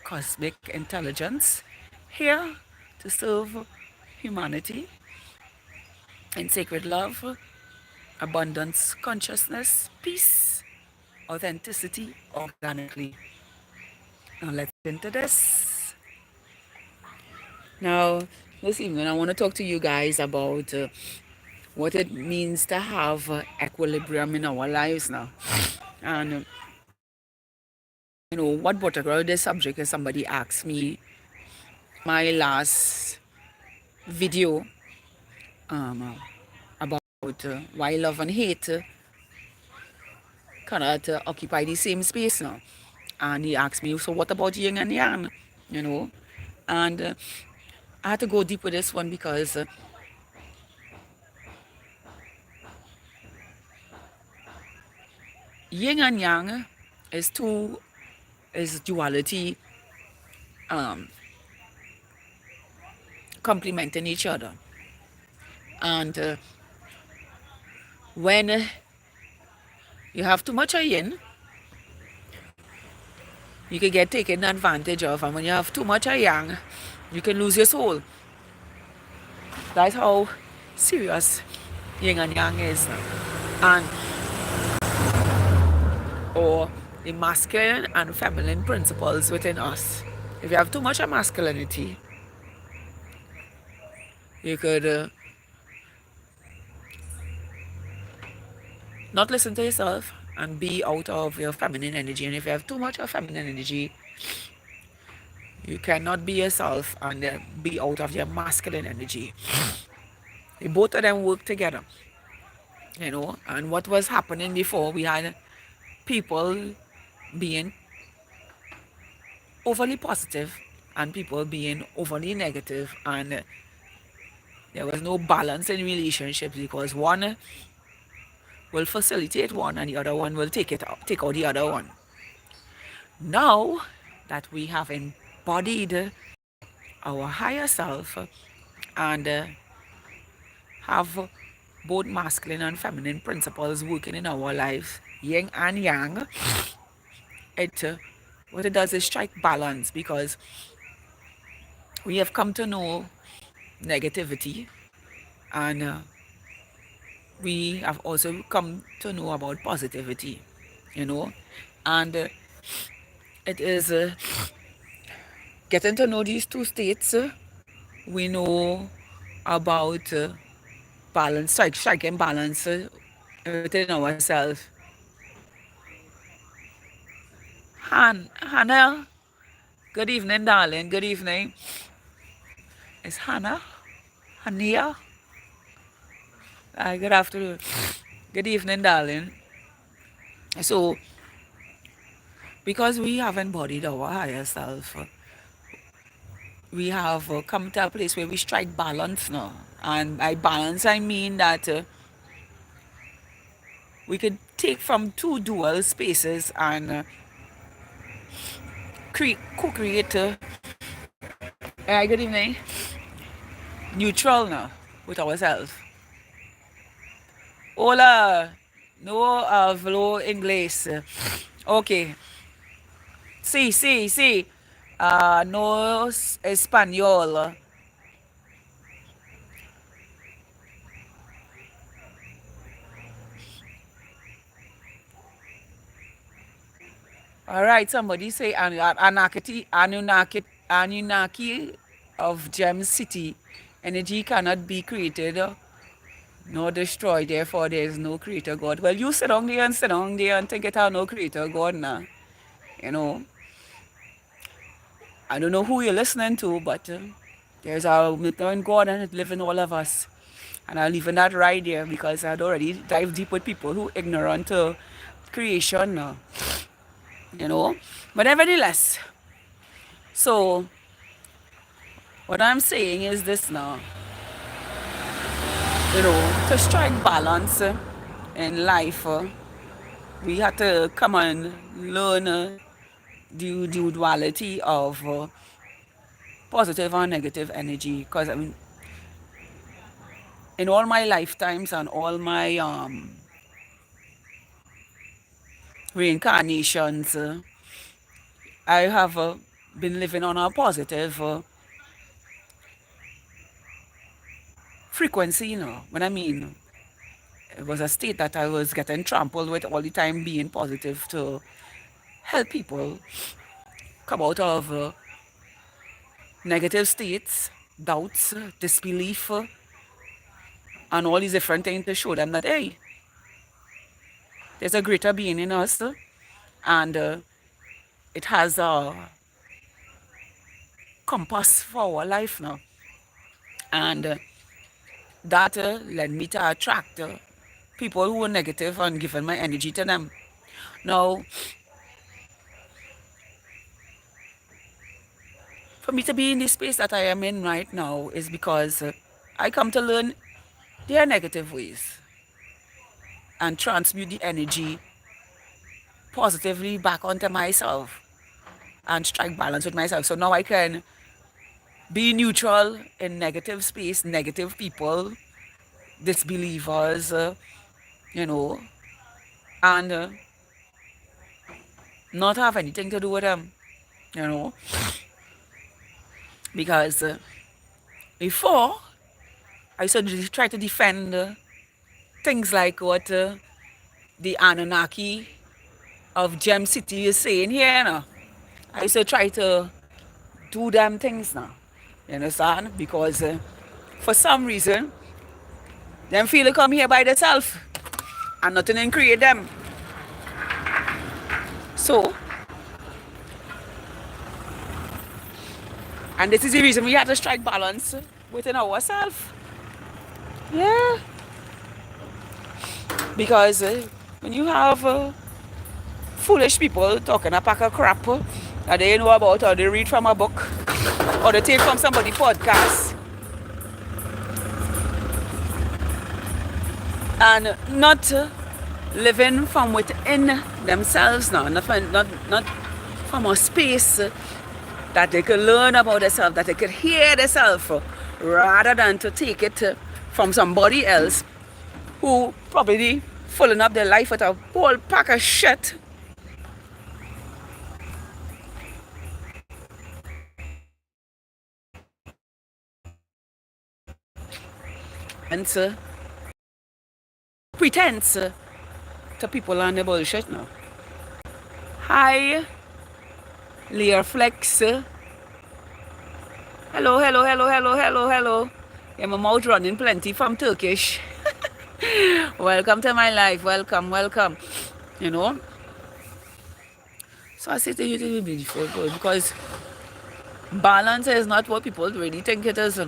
cosmic intelligence here to serve humanity in sacred love, abundance, consciousness, peace, authenticity, organically. Now let's get into this. Now, this evening I want to talk to you guys about what it means to have equilibrium in our lives now. And what brought about this subject is somebody asked me my last video about why love and hate cannot occupy the same space now. And he asked me, so what about yin and yang? You know, and I had to go deep with this one because yin and yang is duality um, complementing each other. And when you have too much of yin, you can get taken advantage of. And when you have too much of yang, you can lose your soul. That's how serious yin and yang is. And or the masculine and feminine principles within us. If you have too much of masculinity, you could not listen to yourself and be out of your feminine energy. And if you have too much of feminine energy, you cannot be yourself and be out of your masculine energy. Both of them work together, And what was happening before, we had people being overly positive and people being overly negative, and there was no balance in relationships because one will facilitate one and the other one will take out the other one. Now that we have embodied our higher self and have both masculine and feminine principles working in our lives, yin and yang, what it does is strike balance, because we have come to know negativity, and we have also come to know about positivity, and it is getting to know these two states. We know about balance, striking balance within ourselves. Hannah, good evening, darling. Good evening. Is Hannah? Hania? Good afternoon. Good evening, darling. So, because we have embodied our higher self, we have come to a place where we strike balance now. And by balance, I mean that we could take from two dual spaces and co-create good evening, neutral now with ourselves. Hola, no hablo inglés. Okay. Sí. No español. All right, somebody say Anunnaki of Gem City. Energy cannot be created nor destroyed, therefore there is no creator God. Well, you sit down there and think it have no creator God now. I don't know who you're listening to, but there's a living God and it lives in all of us. And I'll leave that right there because I'd already dive deep with people who ignorant to creation now. But nevertheless, so what I'm saying is this now. To strike balance in life, we have to come and learn the duality of positive and negative energy. Because in all my lifetimes and all my reincarnations, I have been living on a positive frequency, What I mean, it was a state that I was getting trampled with all the time, being positive to help people come out of negative states, doubts, disbelief, and all these different things to show them that, hey, there's a greater being in us, and it has a compass for our life now. And that led me to attract people who were negative and giving my energy to them. Now, for me to be in the space that I am in right now is because I come to learn their negative ways and transmute the energy positively back onto myself and strike balance with myself. So now I can be neutral in negative space, negative people, disbelievers, and not have anything to do with them, because before I used to try to defend things like what the Anunnaki of Gem City is saying here now. I used to try to do them things now, you understand? Because for some reason, them feel to come here by themselves and nothing and create them. So, and this is the reason we have to strike balance within ourselves. Yeah. Because when you have foolish people talking a pack of crap that they know about, or they read from a book, or they take from somebody's podcast, and not living from within themselves now, not from a space that they could learn about themselves, that they could hear themselves, rather than to take it from somebody else who probably filling up their life with a whole pack of shit. And pretense to people on the bullshit now. Hi, Lear Flex. Hello, hello, hello, hello, hello, hello. Yeah, my mouth running plenty from Turkish. Welcome to my life. Welcome, welcome. So I say to you to be beautiful, because balance is not what people really think it is,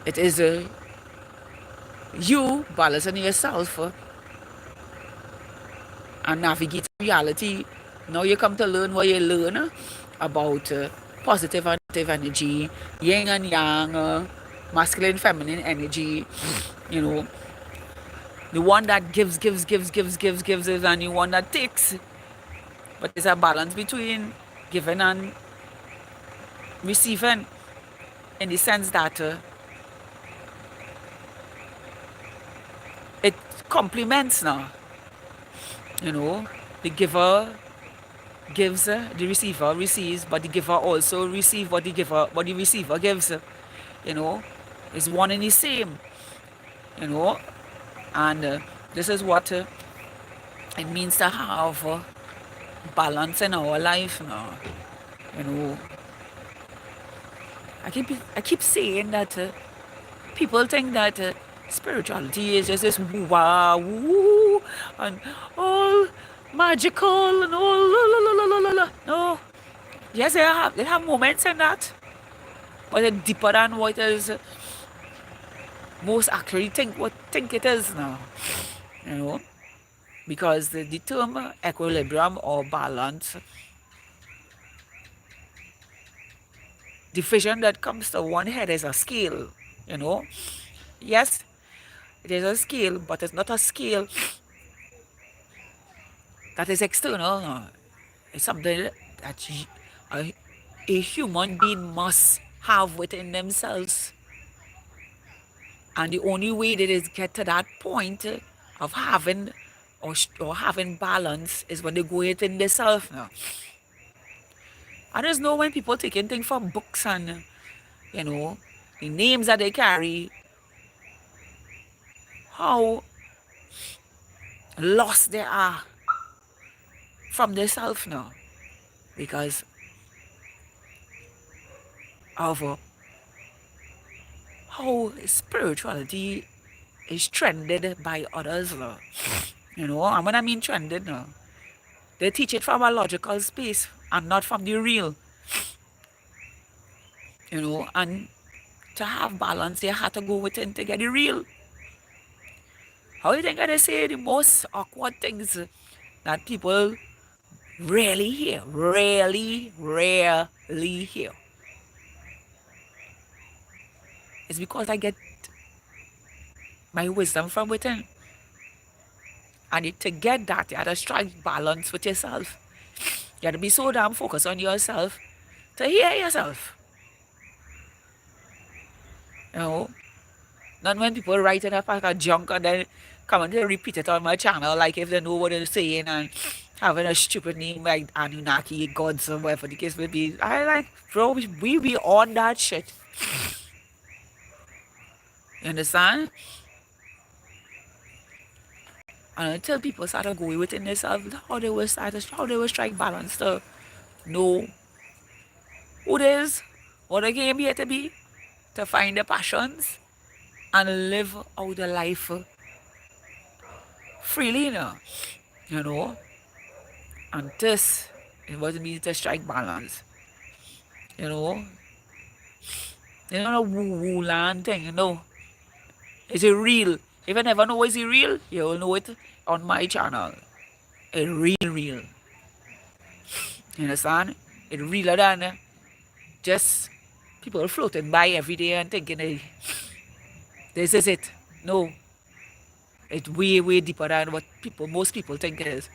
It is you balancing yourself and navigate reality. Now you come to learn what you learn about positive and negative energy, yin and yang, masculine, feminine energy, the one that gives, and the one that takes. But there's a balance between giving and receiving, in the sense that it complements now. The giver gives, the receiver receives, but the giver also receives what the receiver gives. It's one and the same. And this is what it means to have balance in our life now. I keep saying that people think that spirituality is just this woo-wah, woo, and all magical and all la la la la la la. No. Yes, they have moments in that, but it's deeper than what is most actually think it is now. Because the term equilibrium or balance, the vision that comes to one head is a scale. Yes, it is a scale, but it's not a scale that is external. It's something that a human being must have within themselves. And the only way that is get to that point of having or having balance is when they go within themselves now. I just know when people taking things from books and, the names that they carry, how lost they are from themselves now because of how spirituality is trended by others now. And when I mean trended now, they teach it from a logical space and not from the real. And to have balance, they have to go within to get the real. How you think I say the most awkward things that people rarely hear? It's because I get my wisdom from within. And to get that, you have to strike balance with yourself. You have to be so damn focused on yourself to hear yourself. Not when people write in a pack of junk and then come and they repeat it on my channel like if they know what they're saying and having a stupid name like Anunnaki gods or whatever the case may be. I like, bro, we be on that shit. You understand? And until people start going within themselves, how they will strike balance to know who they is, what they came here to be, to find their passions, and live out the life freely, you know. And this is what it means to strike balance, you know. It's not a woo-woo land thing, It's a real. If you never know it's a real, you will know it on my channel. It's real. You understand? It's realer than just people floating by every day and thinking, hey, this is it. No. It's way deeper than what most people think it is.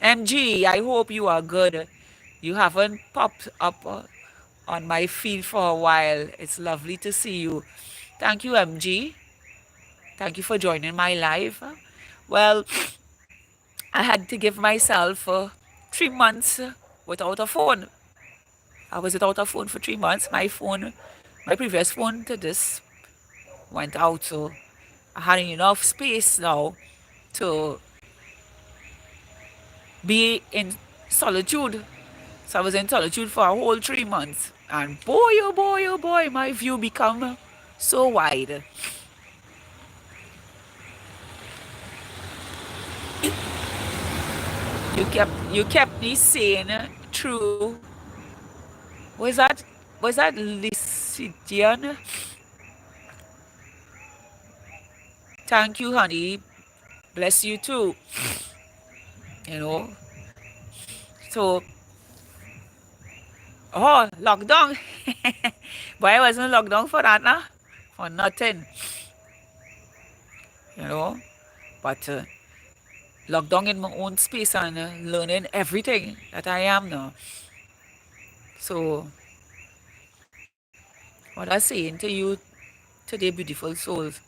MG, I hope you are good. You haven't popped up on my feed for a while. It's lovely to see you. Thank you, MG. Thank you for joining my live. Well, I had to give myself 3 months without a phone. I was without a phone for 3 months. My previous phone to this went out, so I had enough space now to be in solitude. So I was in solitude for a whole 3 months. And boy, oh boy, my view become so wide. You kept me sane through. Was that Lycidian? Thank you, honey. Bless you too. So, lockdown. But I wasn't locked down for that, nah? For nothing. But locked down in my own space and learning everything that I am now. So, what I'm saying to you today, beautiful souls,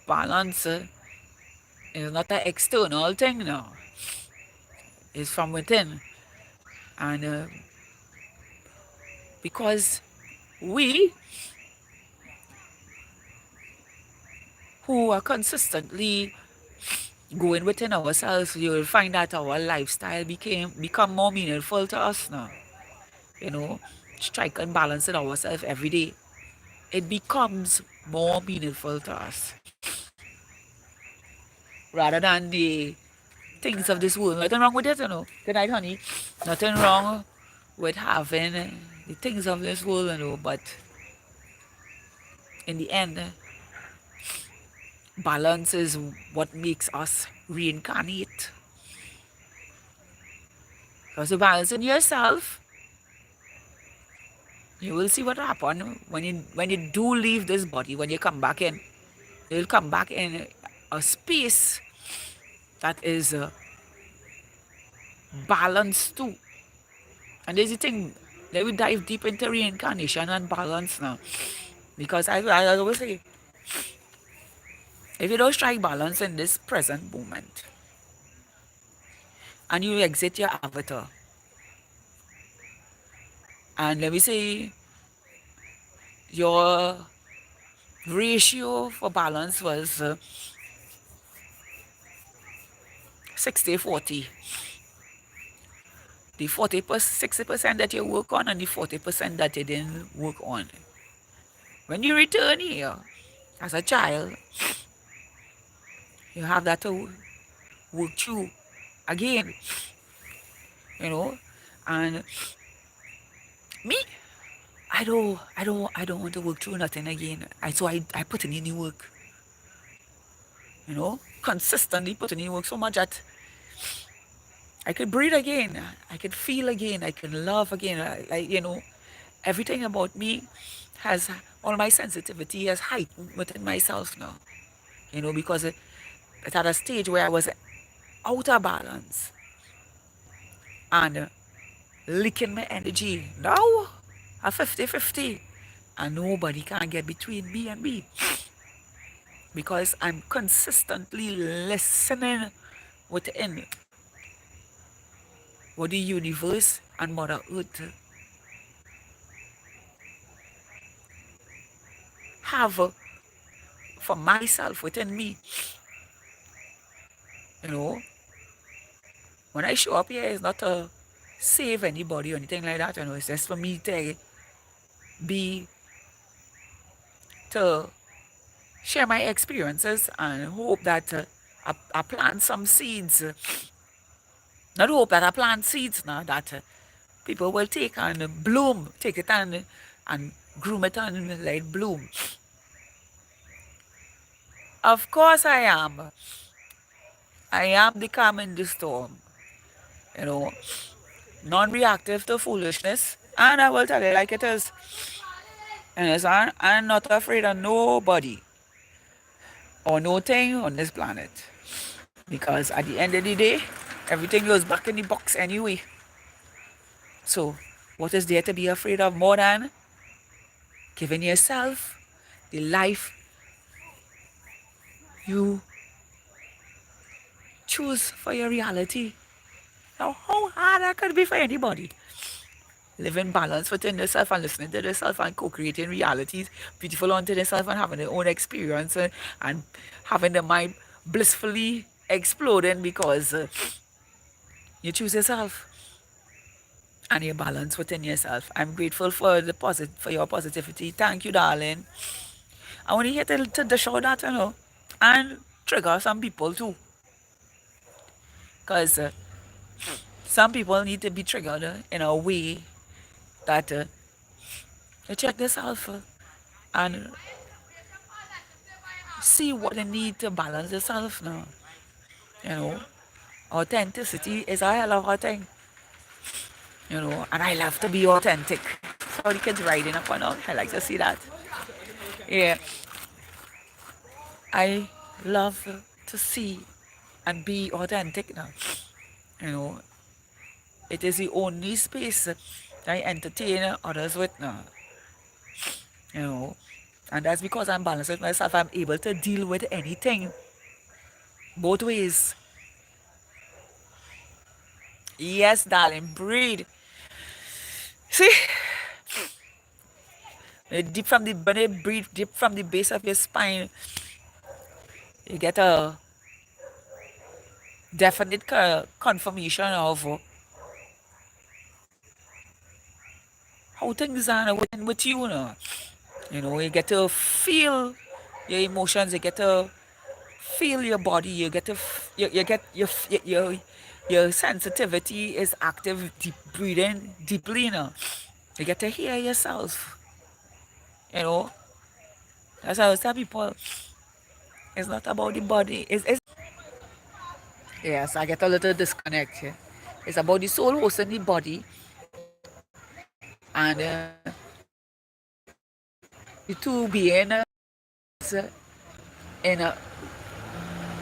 balance is not an external thing now. It's from within. And because we who are consistently going within ourselves, you will find that our lifestyle become more meaningful to us now. Strike and balance in ourselves every day. It becomes more meaningful to us. Rather than the things of this world. Nothing wrong with it, Good night, honey. Nothing wrong with having the things of this world, but in the end, balance is what makes us reincarnate. Because you balance in yourself, you will see what happens when you do leave this body. When you come back in, you'll come back in a space that is balanced too. And there's the thing, let me dive deep into reincarnation and balance now. Because I always say, if you don't strike balance in this present moment, and you exit your avatar, And let me say, your ratio for balance was 60-40. The 60% that you work on and the 40% that you didn't work on. When you return here as a child, you have that to work through again, you know. And me, I don't want to work through nothing again. So I put in the work, consistently put in the work so much that I could breathe again, I could feel again, I can love again. Everything about me has all my sensitivity has heightened within myself now. Because it's at a stage where I was out of balance and leaking my energy. Now, I'm 50-50, and nobody can get between me and me because I'm consistently listening within what the universe and Mother Earth have for myself within me. When I show up here, it's not to save anybody or anything like that. It's just for me to be to share my experiences and hope that I plant some seeds. Not hope that I plant seeds now that people will take and bloom, take it and groom it and let it bloom. Of course I am. I am the calm in the storm. Non-reactive to foolishness. And I will tell you like it is. And I'm not afraid of nobody or nothing on this planet. Because at the end of the day, everything goes back in the box anyway. So, what is there to be afraid of more than giving yourself the life you choose for your reality? Now, how hard that could be for anybody? Living balance within yourself and listening to yourself and co-creating realities beautiful unto yourself and having their own experience and having the mind blissfully exploding because you choose yourself and your balance within yourself. I'm grateful for for your positivity. Thank you, darling. I want to hear to show that, and trigger some people too. Because some people need to be triggered in a way that they check themselves and see what they need to balance themselves now. Authenticity is a hell of a thing. And I love to be authentic. So the kids riding up and out. I like to see that. Yeah. I love to see and be authentic now. It is the only space I entertain others with now. And that's because I'm balanced with myself. I'm able to deal with anything both ways. Yes, darling, breathe. See, deep from the body, breathe deep from the base of your spine. You get a definite confirmation of how things are with you now. You get to feel your emotions. You get to feel your body. You get to you get your sensitivity is active. Deep breathing deeply. You get to hear yourself. That's how I tell people. It's not about the body. Yes, I get a little disconnect here. It's about the soul hosting the body and the two being in a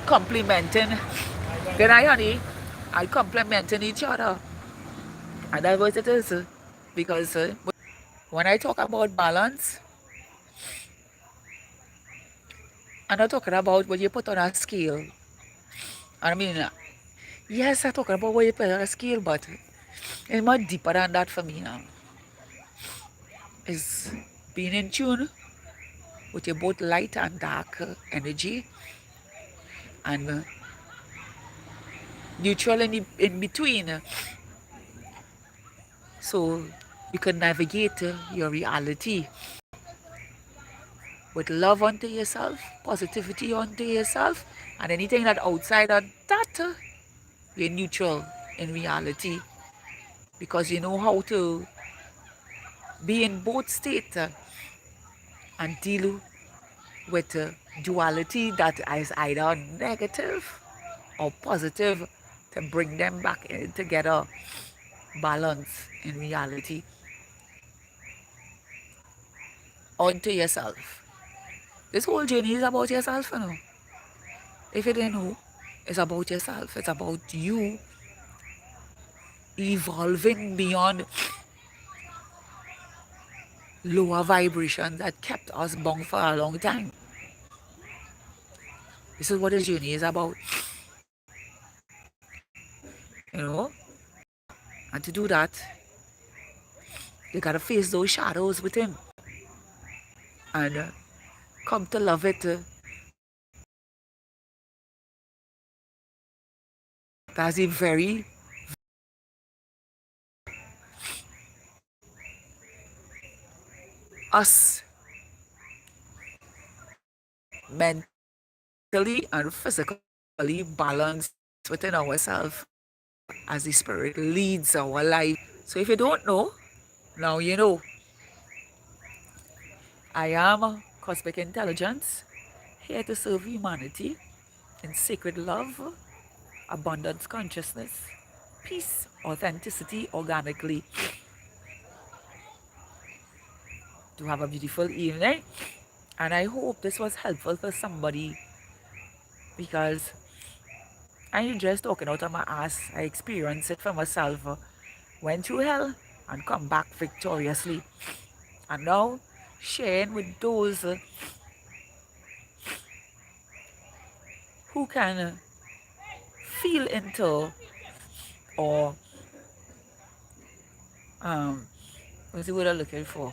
complementing. Good night, honey. I complementing each other. And that's what it is. Because when I talk about balance, I'm not talking about what you put on a scale. I mean, yes, I'm talking about what you put on a scale, but it's much deeper than that for me now. is being in tune with your both light and dark energy, and neutral in between, so you can navigate your reality with love unto yourself, positivity unto yourself, and anything that outside of that, you're neutral in reality, because you know how to be in both states and deal with duality that is either negative or positive, to bring them back in together, balance in reality onto yourself. This whole journey is about yourself, you know. If you didn't know, it's about yourself. It's about you evolving beyond lower vibrations that kept us bound for a long time. This is what this journey is about, you know. And to do that, you gotta face those shadows within and come to love it. That's a very us mentally and physically balanced within ourselves as the spirit leads our life. So if you don't know, now you know. I am Cosmic Intelligence, here to serve humanity in sacred love, abundance consciousness, peace, authenticity, organically. To have a beautiful evening, and I hope this was helpful for somebody, because I ain't just talking out of my ass. I experienced it for myself. Went through hell and come back victoriously. And now sharing with those who can feel into, or what's the word I'm looking for?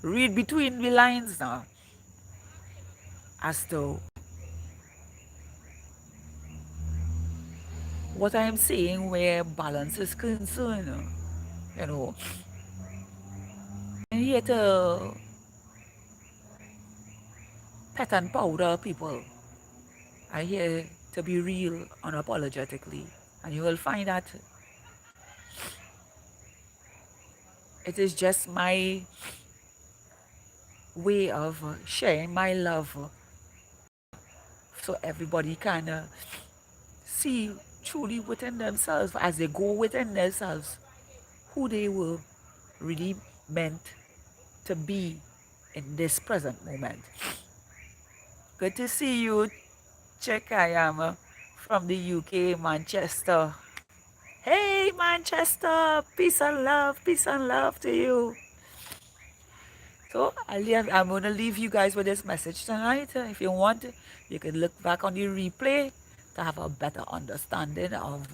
Read between the lines now as to what I'm saying where balance is concerned. You know, I'm here to pet and powder people. I'm here to be real unapologetically. And you will find that it is just my way of sharing my love, so everybody can see truly within themselves, as they go within themselves, who they were really meant to be in this present moment. Good to see you, Chick. I am from the UK, Manchester. Hey, Manchester! Peace and love to you. So I'm going to leave you guys with this message tonight. If you want, you can look back on the replay to have a better understanding of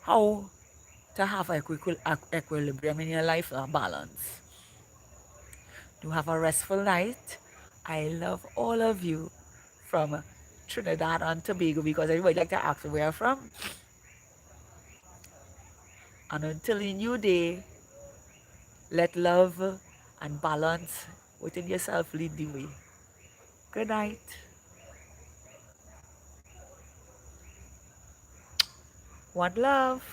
how to have equilibrium in your life, a balance. To have a restful night. I love all of you from Trinidad and Tobago, because everybody like to ask where I'm from. And until a new day, let love and balance within yourself lead the way. Good night. One love.